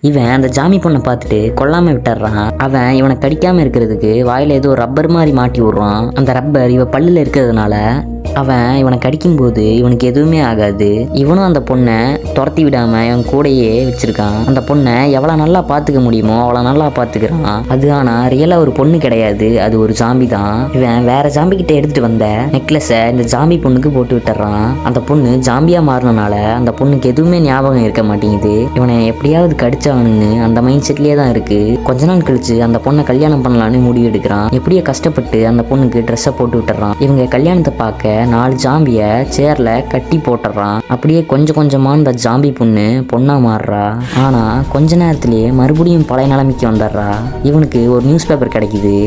இவன் அந்த ஜாமி பொண்ணை பார்த்துட்டு கொல்லாம விட்டுறான். அவன் இவனை கடிக்காம இருக்கிறதுக்கு வாயில ஏதோ ரப்பர் மாதிரி மாட்டி விடுறான். அந்த ரப்பர் இவ பல்லுல இருக்கிறதுனால அவன் இவனை கடிக்கும்போது இவனுக்கு எதுவுமே ஆகாது. இவனும் அந்த பொண்ணை துரத்தி விடாம இவன் கூடையே வச்சிருக்கான். அந்த பொண்ணை எவ்வளவு நல்லா பாத்துக்க முடியுமோ அவ்வளவு நல்லா பாத்துக்கிறான். அது ஆனா ரியலா ஒரு பொண்ணு கிடையாது, அது ஒரு ஜாம்பி தான். இவன் வேற ஜாம்பி கிட்ட எடுத்துட்டு வந்த நெக்லஸை இந்த ஜாம்பி பொண்ணுக்கு போட்டு விட்டுறான். அந்த பொண்ணு ஜாம்பியா மாறினால அந்த பொண்ணுக்கு எதுவுமே ஞாபகம் இருக்க மாட்டேங்குது. இவனை எப்படியாவது கடிச்சாகணும்னு அந்த மைண்ட் செட்லயே தான் இருக்கு. கொஞ்ச நாள் கழிச்சு அந்த பொண்ணை கல்யாணம் பண்ணலான்னு முடிவு எடுக்கிறான். எப்படியோ கஷ்டப்பட்டு அந்த பொண்ணுக்கு ட்ரெஸ்ஸை போட்டு விட்டுறான். இவங்க கல்யாணத்தை பார்க்க 4 ஜாம்பிய சேர்ல கட்டி போட்டுறான். அப்படியே கொஞ்சம் கொஞ்சமா இந்த ஜாம்பி பொண்ணு பொண்ணா மாறுறா. ஆனா கொஞ்ச நேரத்திலேயே மறுபடியும் பழைய நிலைமைக்கு வந்துடுறா. இவனுக்கு ஒரு நியூஸ் பேப்பர் கிடைக்குது.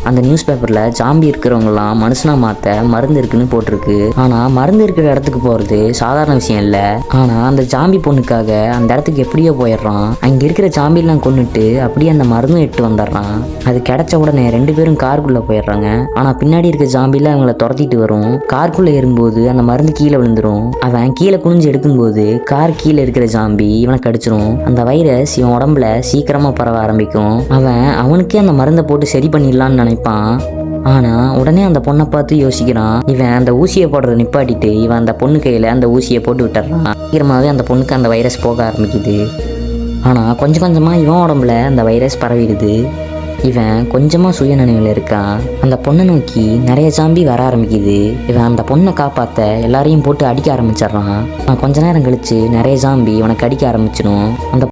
அந்த நியூஸ் பேப்பர்ல ஜாம்பி இருக்கிறவங்கலாம் மனுஷனா மாத்த மருந்து இருக்குன்னு போட்டிருக்கு. ஆனா மருந்து இருக்கிற இடத்துக்கு போறது சாதாரண விஷயம் இல்ல. ஆனா அந்த ஜாம்பி பொண்ணுக்காக அந்த இடத்துக்கு எப்படியோ போயிடுறான். அங்க இருக்கிற ஜாம்பிலாம் கொன்னுட்டு அப்படியே அந்த மருந்தும் எட்டு வந்துடுறான். அது கிடைச்ச உடனே 2 பேரும் காருக்குள்ள போயிடுறாங்க. ஆனா பின்னாடி இருக்க ஜாம்பில அவங்கள துரத்திட்டு வரும். காருக்குள்ள ஏறும்போது அந்த மருந்து கீழே விழுந்துரும். அவன் கீழே குனிஞ்சு எடுக்கும்போது கார் கீழே இருக்கிற ஜாம்பி இவனை கடிச்சிரும். அந்த வைரஸ் இவன் உடம்புல சீக்கிரமா பரவ ஆரம்பிக்கும். அவனுக்கே அந்த மருந்தை போட்டு சரி பண்ணிடலான்னு நினைப்பான். ஆனா உடனே அந்த பொண்ணை பார்த்து யோசிக்கிறான். இவன் அந்த ஊசியை போடுறத நிப்பாட்டிட்டு இவன் அந்த பொண்ணு கையில அந்த ஊசியை போட்டு விட்டுறான். சீக்கிரமாவே அந்த பொண்ணுக்கு அந்த வைரஸ் போக ஆரம்பிக்குது. ஆனா கொஞ்சம் கொஞ்சமா இவன் உடம்புல அந்த வைரஸ் பரவிடுது. இவன் கொஞ்சமா சுய நினைவில் இருக்கான். அந்த பொண்ணை நோக்கி நிறைய ஜாம்பி வர ஆரம்பிக்குது. இவன் அந்த பொண்ணை காப்பாத்த எல்லாரையும் போட்டு அடிக்க ஆரம்பிச்சிடறான். கொஞ்ச நேரம் கழிச்சு நிறைய ஜாம்பி இவனை கடிக்க ஆரம்பிச்சிடும். அந்த